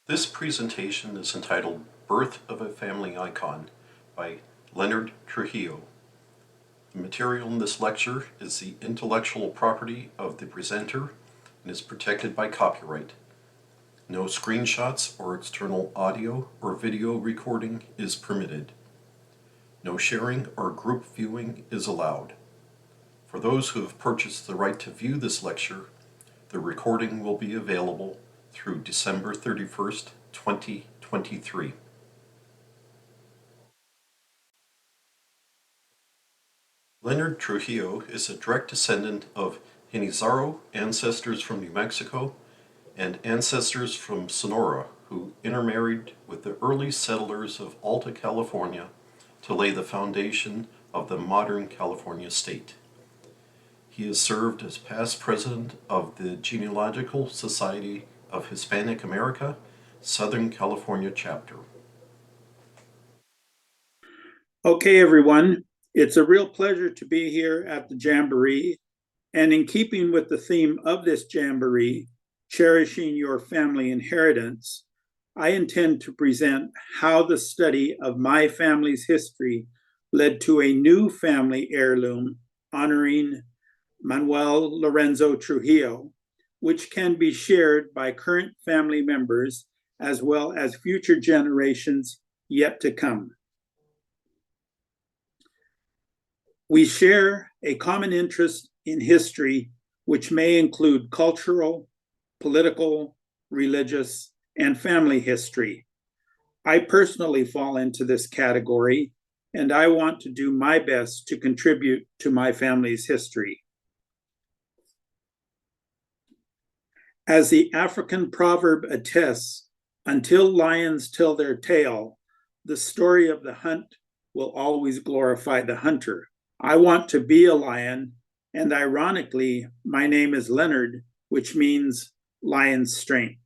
This presentation is entitled Birth of a Family Icon by Lenny Trujillo. The material in this lecture is the intellectual property of the presenter and is protected by copyright. No screenshots or external audio or video recording is permitted. No sharing or group viewing is allowed. For those who have purchased the right to view this lecture, the recording will be available through December 31st, 2023. Lenny Trujillo is a direct descendant of Genizaro ancestors from New Mexico and ancestors from Sonora who intermarried with the early settlers of Alta California to lay the foundation of the modern California state. He has served as past president of the Genealogical Society of Hispanic America, Southern California chapter. Okay, everyone. It's a real pleasure to be here at the Jamboree. And in keeping with the theme of this Jamboree, cherishing your family inheritance, I intend to present how the study of my family's history led to a new family heirloom honoring Manuel Lorenzo Trujillo, which can be shared by current family members as well as future generations yet to come. We share a common interest in history, which may include cultural, political, religious, and family history. I personally fall into this category, and I want to do my best to contribute to my family's history. As the African proverb attests, until lions tell their tale, the story of the hunt will always glorify the hunter. I want to be a lion, and ironically, my name is Leonard, which means lion's strength.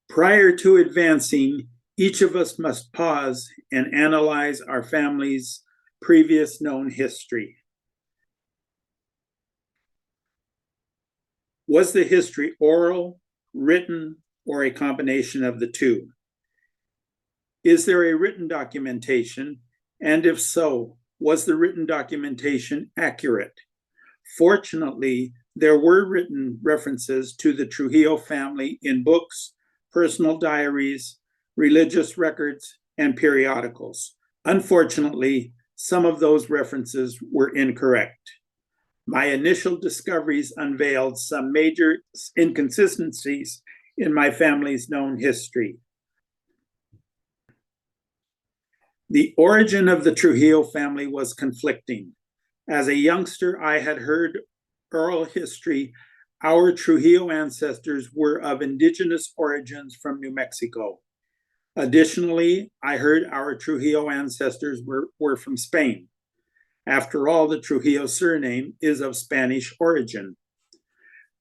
Prior to advancing, each of us must pause and analyze our family's previous known history. Was the history oral, written, or a combination of the two? Is there a written documentation? And if so, was the written documentation accurate? Fortunately, there were written references to the Trujillo family in books, personal diaries, religious records, and periodicals. Unfortunately, some of those references were incorrect. My initial discoveries unveiled some major inconsistencies in my family's known history. The origin of the Trujillo family was conflicting. As a youngster, I had heard oral history. Our Trujillo ancestors were of indigenous origins from New Mexico. Additionally, I heard our Trujillo ancestors were from Spain. After all, the Trujillo surname is of Spanish origin.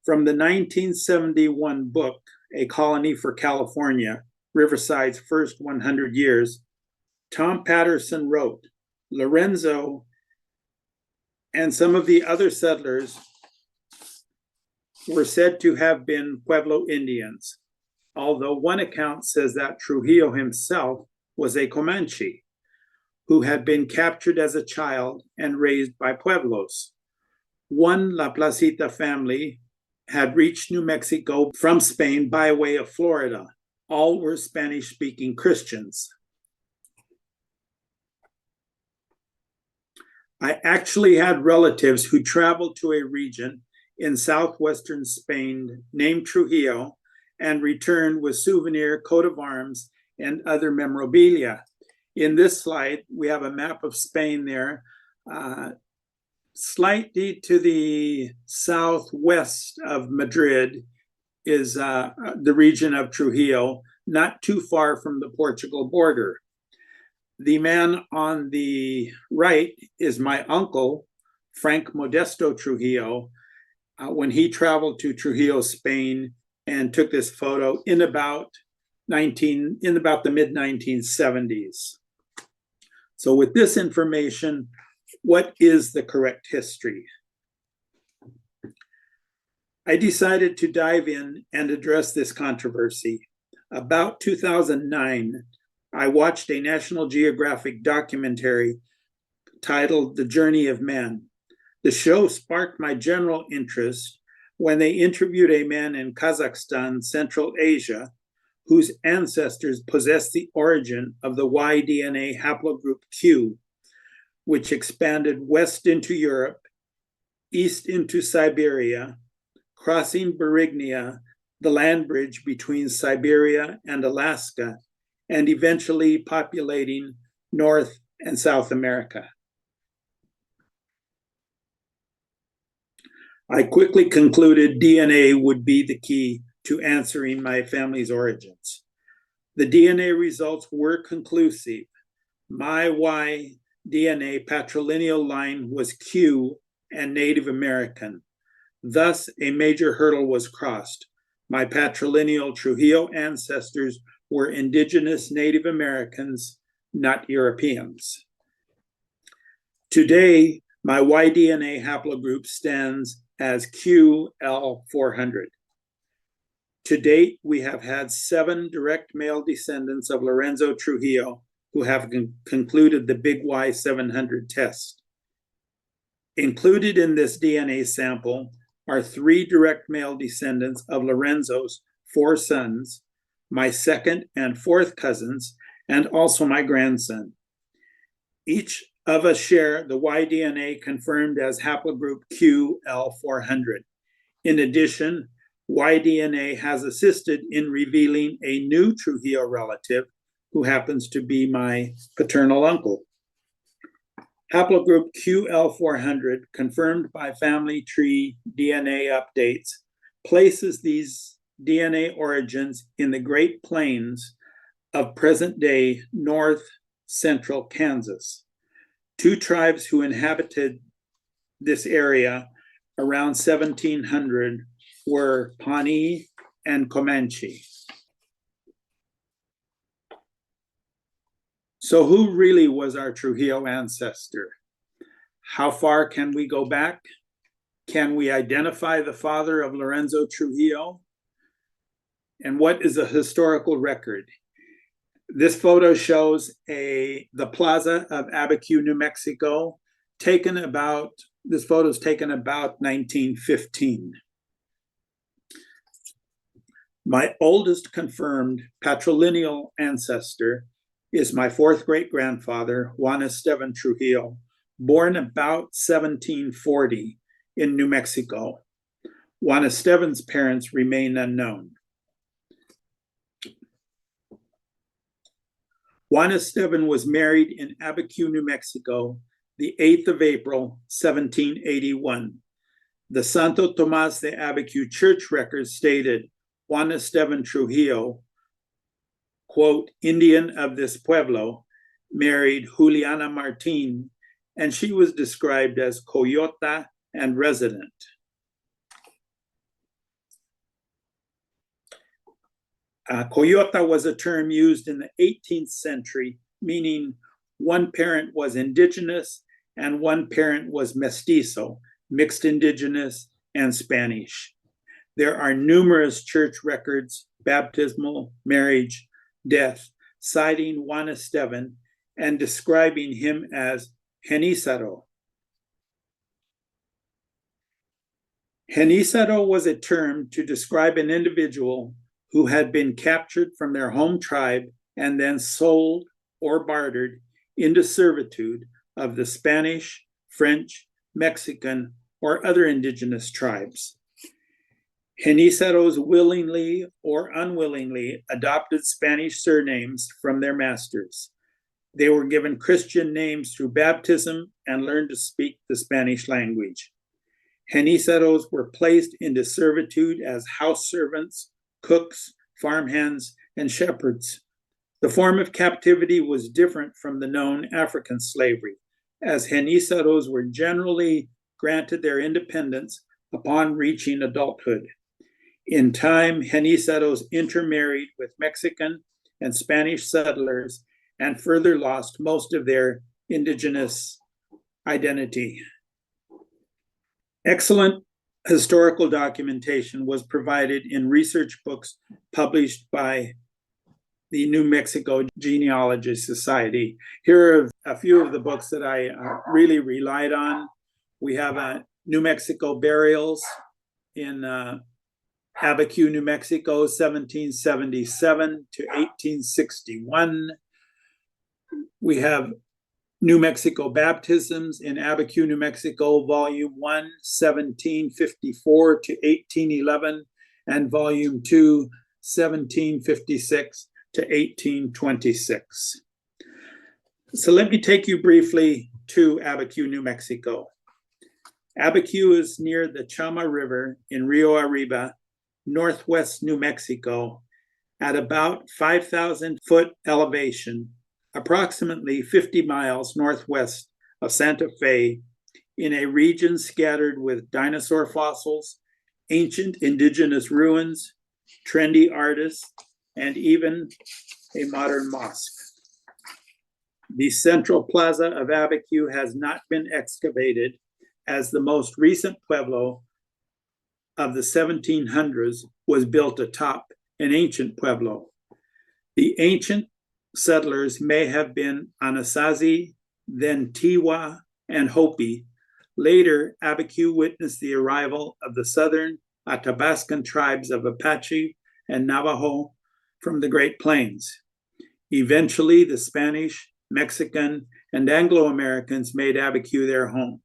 From the 1971 book, A Colony for California, Riverside's First 100 Years, Tom Patterson wrote, Lorenzo and some of the other settlers were said to have been Pueblo Indians, although one account says that Trujillo himself was a Comanche who had been captured as a child and raised by Pueblos. One La Placita family had reached New Mexico from Spain by way of Florida. All were Spanish-speaking Christians. I actually had relatives who traveled to a region in southwestern Spain named Trujillo and returned with souvenir coat of arms and other memorabilia. In this slide, we have a map of Spain there. Slightly to the southwest of Madrid is the region of Trujillo, not too far from the Portugal border. The man on the right is my uncle, Frank Modesto Trujillo, when he traveled to Trujillo, Spain, and took this photo in about the mid-1970s. So with this information, what is the correct history? I decided to dive in and address this controversy. About 2009, I watched a National Geographic documentary titled The Journey of Man. The show sparked my general interest when they interviewed a man in Kazakhstan, Central Asia, whose ancestors possessed the origin of the Y DNA haplogroup Q, which expanded west into Europe, east into Siberia, crossing Berignia, the land bridge between Siberia and Alaska, and eventually populating North and South America. I quickly concluded DNA would be the key to answering my family's origins. The DNA results were conclusive. My Y DNA patrilineal line was Q and Native American. Thus, a major hurdle was crossed. My patrilineal Trujillo ancestors were indigenous Native Americans, not Europeans. Today, my Y DNA haplogroup stands as QL400. To date, we have had 7 direct male descendants of Lorenzo Trujillo who have concluded the Big Y 700 test. Included in this DNA sample are 3 direct male descendants of Lorenzo's 4 sons, my 2nd and 4th cousins, and also my grandson. Each of us share the Y DNA confirmed as haplogroup QL400. In addition, Y DNA has assisted in revealing a new Trujillo relative who happens to be my paternal uncle. Haplogroup QL400, confirmed by family tree DNA updates, places these DNA origins in the Great Plains of present-day north central Kansas. 2 tribes who inhabited this area around 1700 were Pawnee and Comanche. So who really was our Trujillo ancestor? How far can we go back? Can we identify the father of Lorenzo Trujillo? And what is a historical record? This photo shows the plaza of Abiquiu, New Mexico, this photo is taken about 1915. My oldest confirmed patrilineal ancestor is my 4th great-grandfather, Juan Esteban Trujillo, born about 1740 in New Mexico. Juan Esteban's parents remain unknown. Juan Esteban was married in Abiquiu, New Mexico, the 8th of April, 1781. The Santo Tomás de Abiquiu church record stated Juan Esteban Trujillo, quote, Indian of this pueblo, married Juliana Martin, and she was described as coyota and resident. Coyota was a term used in the 18th century, meaning one parent was indigenous and one parent was mestizo, mixed indigenous and Spanish. There are numerous church records, baptismal, marriage, death, citing Juan Esteban and describing him as Genízaro. Genízaro was a term to describe an individual who had been captured from their home tribe and then sold or bartered into servitude of the Spanish, French, Mexican, or other indigenous tribes. Genízaros willingly or unwillingly adopted Spanish surnames from their masters. They were given Christian names through baptism and learned to speak the Spanish language. Genízaros were placed into servitude as house servants, cooks, farmhands, and shepherds. The form of captivity was different from the known African slavery, as Genízaros were generally granted their independence upon reaching adulthood. In time, Genízaros intermarried with Mexican and Spanish settlers and further lost most of their indigenous identity. Excellent historical documentation was provided in research books published by the New Mexico Genealogical Society. Here are a few of the books that I really relied on. We have New Mexico Burials in Abiquiu, New Mexico, 1777 to 1861. We have New Mexico Baptisms in Abiquiu, New Mexico, Volume 1, 1754 to 1811, and Volume 2, 1756 to 1826. So let me take you briefly to Abiquiu, New Mexico. Abiquiu is near the Chama River in Rio Arriba, northwest New Mexico, at about 5,000 foot elevation, approximately 50 miles northwest of Santa Fe, in a region scattered with dinosaur fossils, ancient indigenous ruins, trendy artists, and even a modern mosque. The central plaza of Abiquiu has not been excavated, as the most recent pueblo of the 1700s was built atop an ancient pueblo. The ancient settlers may have been Anasazi, then Tiwa, and Hopi. Later, Abiquiu witnessed the arrival of the southern Athabascan tribes of Apache and Navajo from the Great Plains. Eventually, the Spanish, Mexican, and Anglo-Americans made Abiquiu their home.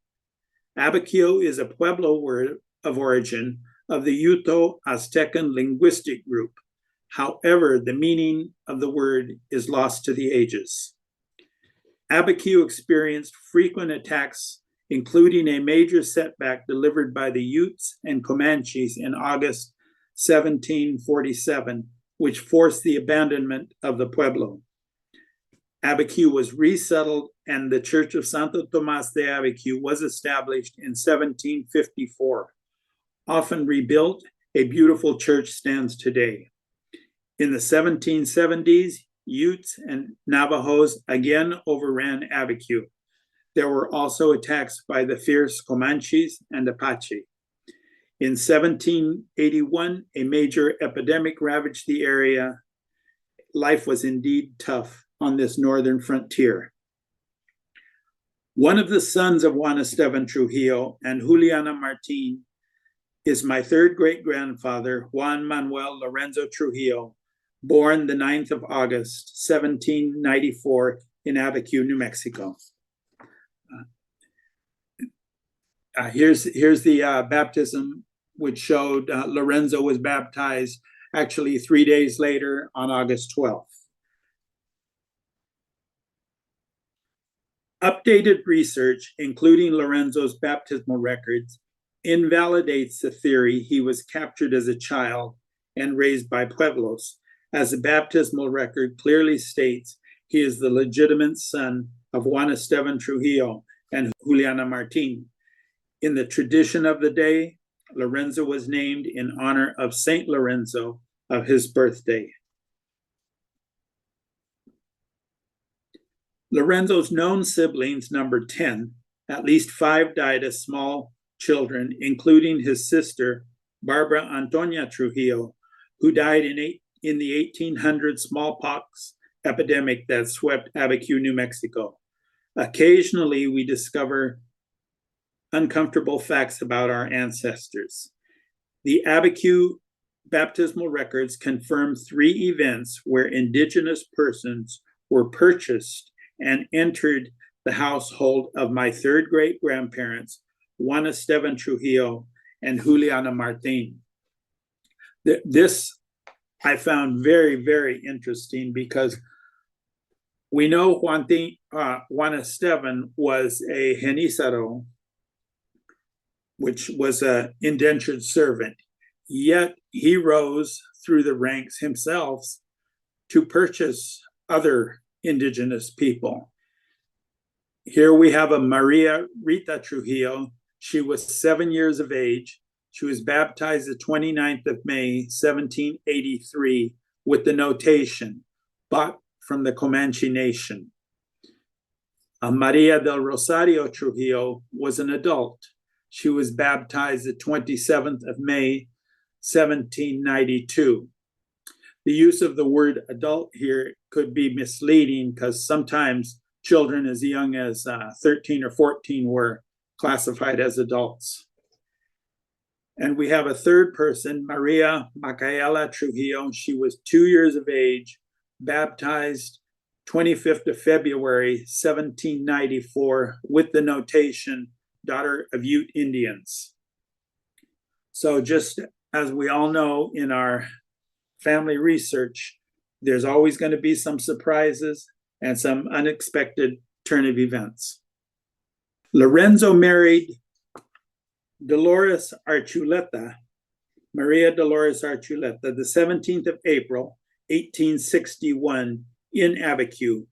Abiquiu is a pueblo word of origin of the Uto-Aztecan linguistic group. However, the meaning of the word is lost to the ages. Abiquiu experienced frequent attacks, including a major setback delivered by the Utes and Comanches in August 1747, which forced the abandonment of the pueblo. Abiquiu was resettled, and the Church of Santo Tomas de Abiquiu was established in 1754. Often rebuilt, a beautiful church stands today. In the 1770s, Utes and Navajos again overran Abiquiu. There were also attacks by the fierce Comanches and Apache. In 1781, a major epidemic ravaged the area. Life was indeed tough on this northern frontier. One of the sons of Juan Esteban Trujillo and Juliana Martin is my third great-grandfather, Juan Manuel Lorenzo Trujillo, born the 9th of August, 1794 in Abiquiu, New Mexico. Here's the baptism, which showed Lorenzo was baptized actually 3 days later on August 12th. Updated research, including Lorenzo's baptismal records, invalidates the theory he was captured as a child and raised by pueblos, as the baptismal record clearly states he is the legitimate son of Juan Esteban Trujillo and Juliana Martin. In the tradition of the day, Lorenzo was named in honor of Saint Lorenzo of his birthday. Lorenzo's known siblings number 10. At least 5 died as small children, including his sister, Barbara Antonia Trujillo, who died in the 1800 smallpox epidemic that swept Abiquiu, New Mexico. Occasionally, we discover uncomfortable facts about our ancestors. The Abiquiu baptismal records confirm 3 events where indigenous persons were purchased and entered the household of my third great-grandparents, Juan Esteban Trujillo and Juliana Martin. This I found very, very interesting because we know Juan Esteban was a genízaro, which was an indentured servant, yet he rose through the ranks himself to purchase other indigenous people. Here we have a Maria Rita Trujillo. She was 7 years of age. She was baptized the 29th of May, 1783, with the notation, bought from the Comanche Nation. Maria del Rosario Trujillo was an adult. She was baptized the 27th of May, 1792. The use of the word adult here could be misleading because sometimes children as young as 13 or 14 were classified as adults. And we have a third person, Maria Micaela Trujillo. She was 2 years of age, baptized 25th of February, 1794, with the notation, daughter of Ute Indians. So just as we all know in our family research, there's always going to be some surprises and some unexpected turn of events. Lorenzo married Dolores Archuleta, Maria Dolores Archuleta, the 17th of April, 1861 in Abiquiu.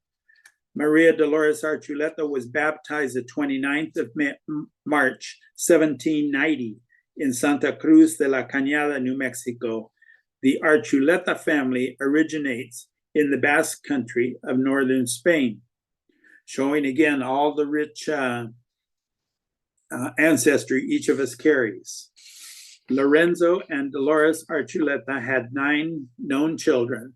Maria Dolores Archuleta was baptized the 29th of March, 1790 in Santa Cruz de la Cañada, New Mexico. The Archuleta family originates in the Basque Country of northern Spain, showing again all the rich ancestry each of us carries. Lorenzo and Dolores Archuleta had 9 known children.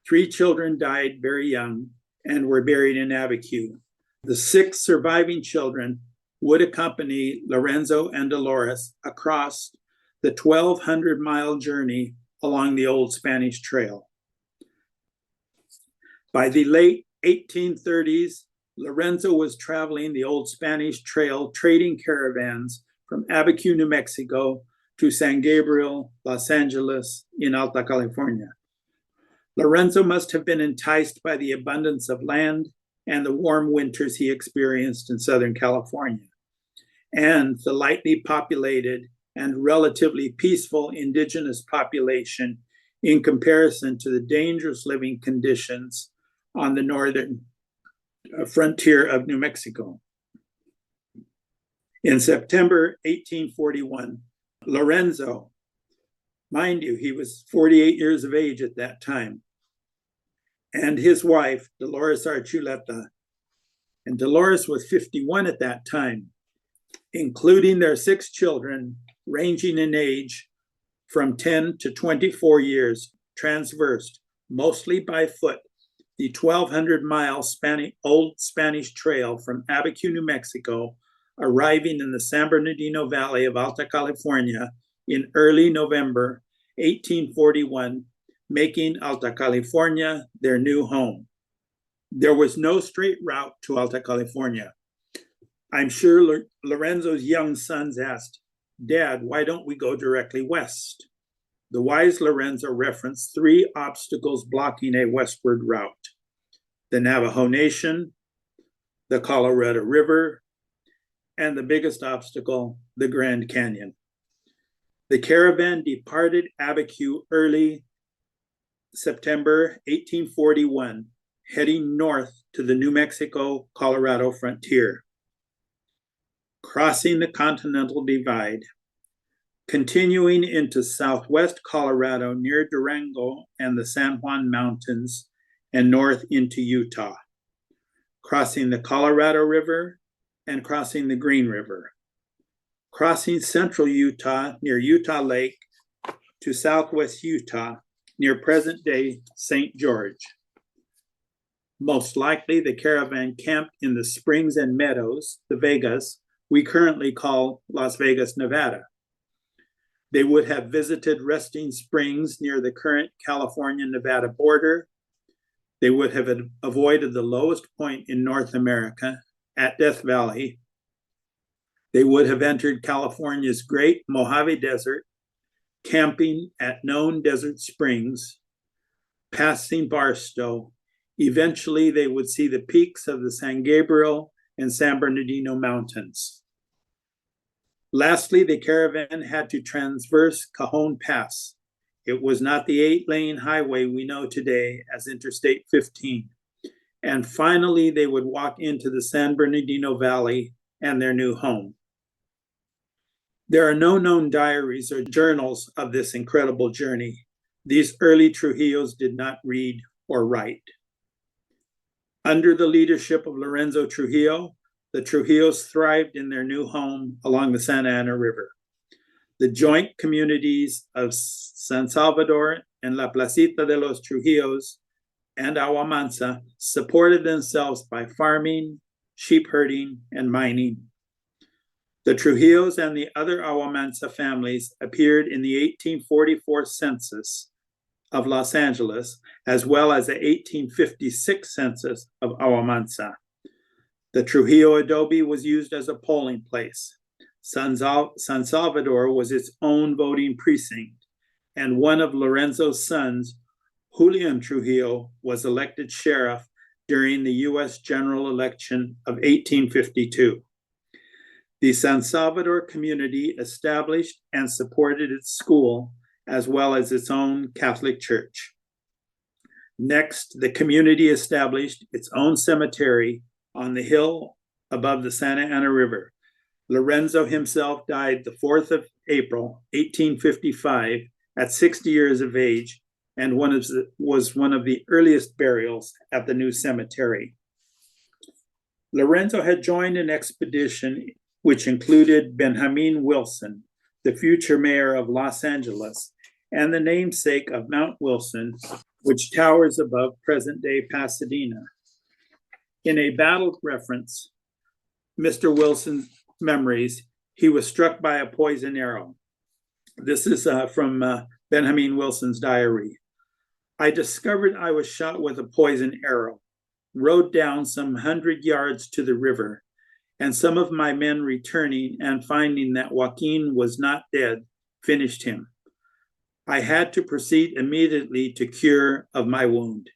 3 children died very young and were buried in Abiquiu. The 6 surviving children would accompany Lorenzo and Dolores across the 1,200-mile journey along the old Spanish Trail. By the late 1830s, Lorenzo was traveling the old Spanish Trail trading caravans from Abiquiu, New Mexico to San Gabriel, Los Angeles in Alta California. Lorenzo must have been enticed by the abundance of land and the warm winters he experienced in Southern California, and the lightly populated and relatively peaceful indigenous population in comparison to the dangerous living conditions on the northern frontier of New Mexico. In September 1841, Lorenzo, mind you, he was 48 years of age at that time, and his wife, Dolores Archuleta, and Dolores was 51 at that time, including their 6 children, ranging in age from 10 to 24 years, transversed, mostly by foot, the 1,200-mile old Spanish Trail from Abiquiu, New Mexico, arriving in the San Bernardino Valley of Alta California in early November 1841, making Alta California their new home. There was no straight route to Alta California. I'm sure Lorenzo's young sons asked, "Dad, why don't we go directly west?" The wise Lorenzo referenced 3 obstacles blocking a westward route: the Navajo Nation, the Colorado River, and the biggest obstacle, the Grand Canyon. The caravan departed Abiquiu early September 1841, heading north to the New Mexico-Colorado frontier, crossing the Continental Divide, continuing into southwest Colorado near Durango and the San Juan Mountains, and north into Utah, crossing the Colorado River and crossing the Green River, crossing central Utah near Utah Lake to southwest Utah near present-day St. George. Most likely the caravan camped in the springs and meadows, the Vegas, we currently call Las Vegas, Nevada. They would have visited resting springs near the current California-Nevada border. They would have avoided the lowest point in North America at Death Valley. They would have entered California's Great Mojave Desert, camping at known desert springs, passing Barstow. Eventually, they would see the peaks of the San Gabriel and San Bernardino Mountains. Lastly, the caravan had to transverse Cajon Pass. It was not the 8-lane highway we know today as Interstate 15. And finally, they would walk into the San Bernardino Valley and their new home. There are no known diaries or journals of this incredible journey. These early Trujillos did not read or write. Under the leadership of Lorenzo Trujillo, The Trujillos thrived in their new home along the Santa Ana River. The joint communities of San Salvador and La Placita de los Trujillos and Aguamansa supported themselves by farming, sheep herding, and mining. The Trujillos and the other Aguamansa families appeared in the 1844 census of Los Angeles, as well as the 1856 census of Aguamansa. The Trujillo adobe was used as a polling place. San Salvador was its own voting precinct, and one of Lorenzo's sons, Julian Trujillo, was elected sheriff during the U.S. general election of 1852. The San Salvador community established and supported its school, as well as its own Catholic church. Next, the community established its own cemetery on the hill above the Santa Ana River. Lorenzo himself died the 4th of April, 1855, at 60 years of age, and was one of the earliest burials at the new cemetery. Lorenzo had joined an expedition which included Benjamin Wilson, the future mayor of Los Angeles, and the namesake of Mount Wilson, which towers above present-day Pasadena. In a battle reference, Mr. Wilson's memories, he was struck by a poison arrow. This is from Benjamin Wilson's diary. I discovered I was shot with a poison arrow, rode down some 100 yards to the river, and some of my men returning and finding that Joaquin was not dead, finished him. I had to proceed immediately to cure of my wound.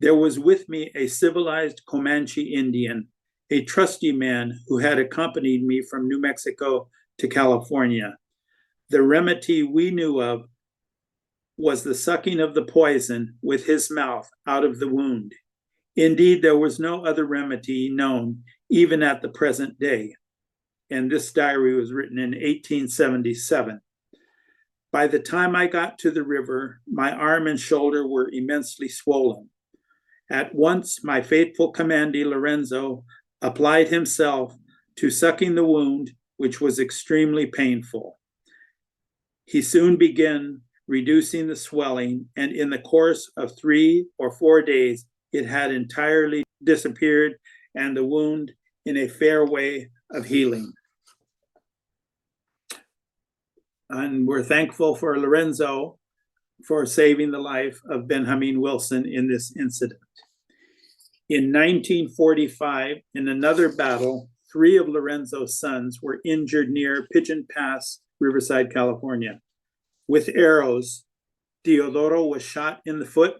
There was with me a civilized Comanche Indian, a trusty man who had accompanied me from New Mexico to California. The remedy we knew of was the sucking of the poison with his mouth out of the wound. Indeed, there was no other remedy known, even at the present day. And this diary was written in 1877. By the time I got to the river, my arm and shoulder were immensely swollen. At once, my faithful commandee Lorenzo applied himself to sucking the wound, which was extremely painful. He soon began reducing the swelling, and in the course of 3 or 4 days, it had entirely disappeared, and the wound in a fair way of healing. And we're thankful for Lorenzo for saving the life of Benjamin Wilson in this incident. In 1945, in another battle, 3 of Lorenzo's sons were injured near Pigeon Pass, Riverside, California. With arrows, Teodoro was shot in the foot,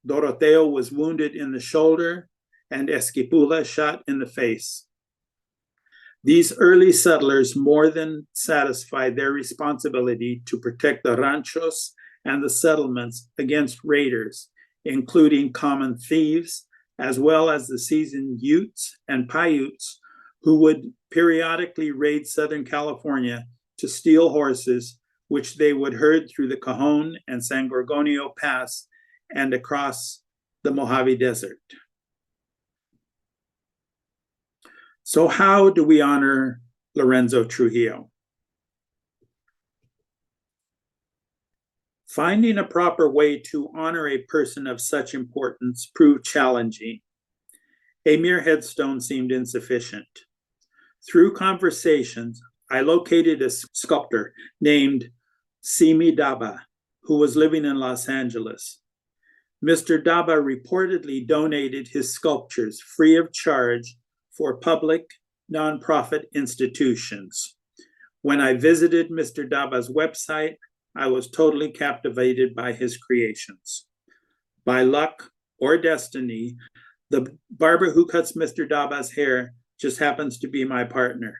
Doroteo was wounded in the shoulder, and Esquipula shot in the face. These early settlers more than satisfied their responsibility to protect the ranchos and the settlements against raiders, including common thieves, as well as the seasoned Utes and Paiutes who would periodically raid Southern California to steal horses, which they would herd through the Cajon and San Gorgonio Pass and across the Mojave Desert. So how do we honor Lorenzo Trujillo? Finding a proper way to honor a person of such importance proved challenging. A mere headstone seemed insufficient. Through conversations, I located a sculptor named Simi Daba, who was living in Los Angeles. Mr. Daba reportedly donated his sculptures free of charge for public nonprofit institutions. When I visited Mr. Daba's website, I was totally captivated by his creations. By luck or destiny, the barber who cuts Mr. Daba's hair just happens to be my partner.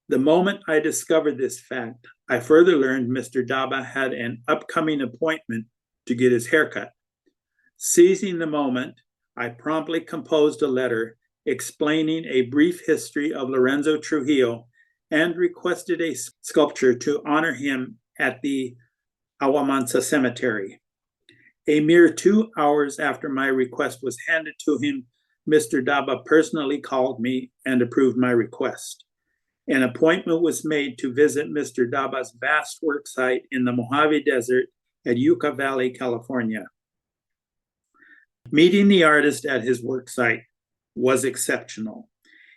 The moment I discovered this fact, I further learned Mr. Daba had an upcoming appointment to get his haircut. Seizing the moment, I promptly composed a letter explaining a brief history of Lorenzo Trujillo and requested a sculpture to honor him at the Aguamansa Cemetery. A mere 2 hours after my request was handed to him Mr. Daba personally called me and approved my request. An appointment was made to visit Mr. Daba's vast work site in the Mojave Desert at Yucca Valley, California. Meeting the artist at his work site was exceptional.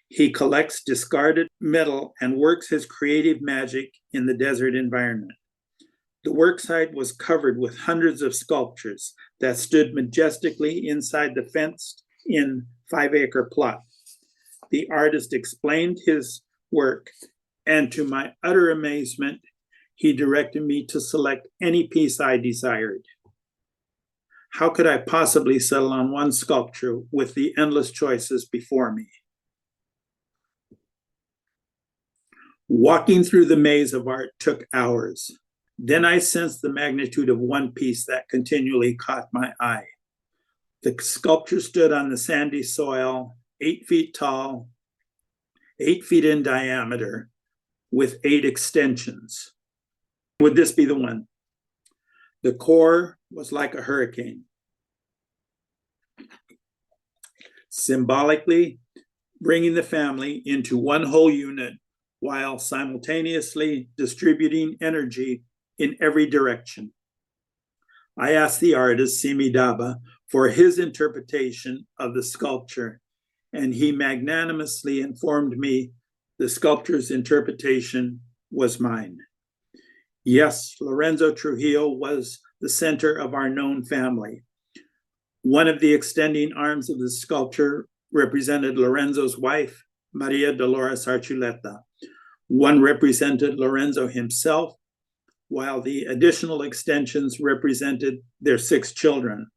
He collects discarded metal and works his creative magic in the desert environment. The worksite was covered with hundreds of sculptures that stood majestically inside the fenced-in 5-acre plot. The artist explained his work, and to my utter amazement, he directed me to select any piece I desired. How could I possibly settle on one sculpture with the endless choices before me? Walking through the maze of art took hours. Then I sensed the magnitude of one piece that continually caught my eye. The sculpture stood on the sandy soil, 8 feet tall, 8 feet in diameter, with 8 extensions. Would this be the one? The core was like a hurricane, symbolically bringing the family into one whole unit while simultaneously distributing energy in every direction. I asked the artist, Simi Daba, for his interpretation of the sculpture, and he magnanimously informed me the sculpture's interpretation was mine. Yes, Lorenzo Trujillo was the center of our known family. One of the extending arms of the sculpture represented Lorenzo's wife, Maria Dolores Archuleta. One represented Lorenzo himself, while the additional extensions represented their 6 children,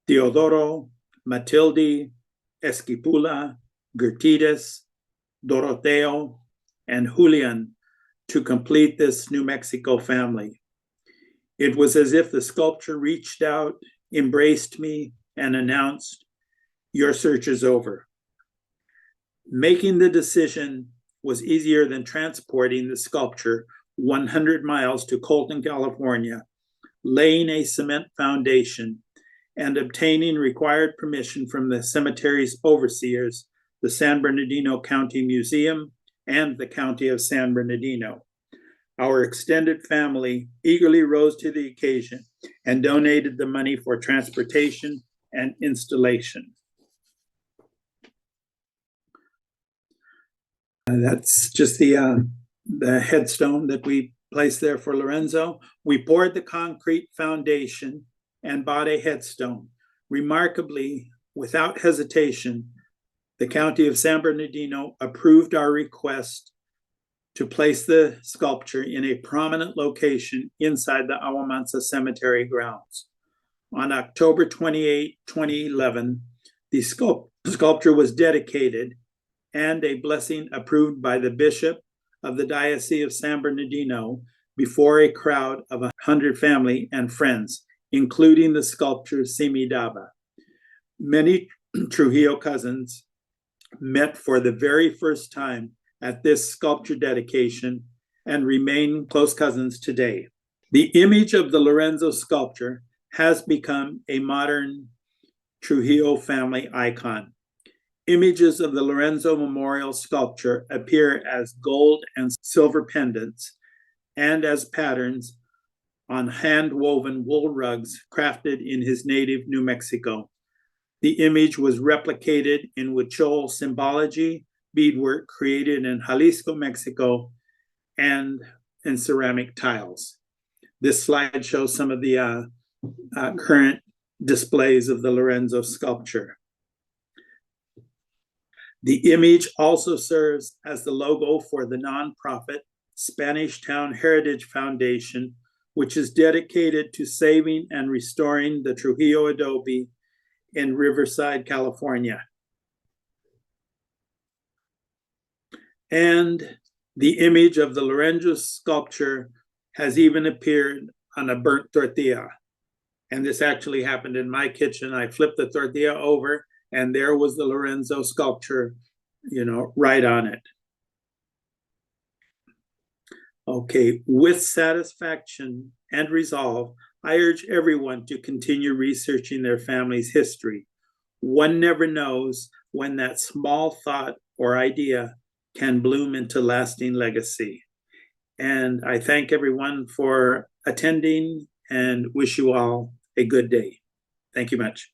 Teodoro, Matilde, Esquipula, Gertides, Doroteo, and Julian, to complete this New Mexico family. It was as if the sculpture reached out, embraced me, and announced, "Your search is over." Making the decision was easier than transporting the sculpture 100 miles to Colton, California, laying a cement foundation, and obtaining required permission from the cemetery's overseers, the San Bernardino County Museum and the County of San Bernardino. Our extended family eagerly rose to the occasion and donated the money for transportation and installation. That's just the headstone that we placed there for Lorenzo. We poured the concrete foundation and bought a headstone. Remarkably, without hesitation, the County of San Bernardino approved our request to place the sculpture in a prominent location inside the Awamansa Cemetery grounds. On October 28, 2011, the sculpture was dedicated and a blessing approved by the Bishop of the Diocese of San Bernardino before a crowd of 100 family and friends, including the sculptor Simi Daba. Many Trujillo cousins met for the very first time at this sculpture dedication and remain close cousins today. The image of the Lorenzo sculpture has become a modern Trujillo family icon. Images of the Lorenzo memorial sculpture appear as gold and silver pendants and as patterns on hand-woven wool rugs crafted in his native New Mexico. The image was replicated in huichol symbology, beadwork created in Jalisco, Mexico, and in ceramic tiles. This slide shows some of the current displays of the Lorenzo sculpture. The image also serves as the logo for the nonprofit Spanish Town Heritage Foundation, which is dedicated to saving and restoring the Trujillo adobe in Riverside, California. And the image of the Lorenzo sculpture has even appeared on a burnt tortilla. And this actually happened in my kitchen. I flipped the tortilla over, and there was the Lorenzo sculpture, right on it. Okay, with satisfaction and resolve, I urge everyone to continue researching their family's history. One never knows when that small thought or idea can bloom into lasting legacy. And I thank everyone for attending and wish you all a good day. Thank you much.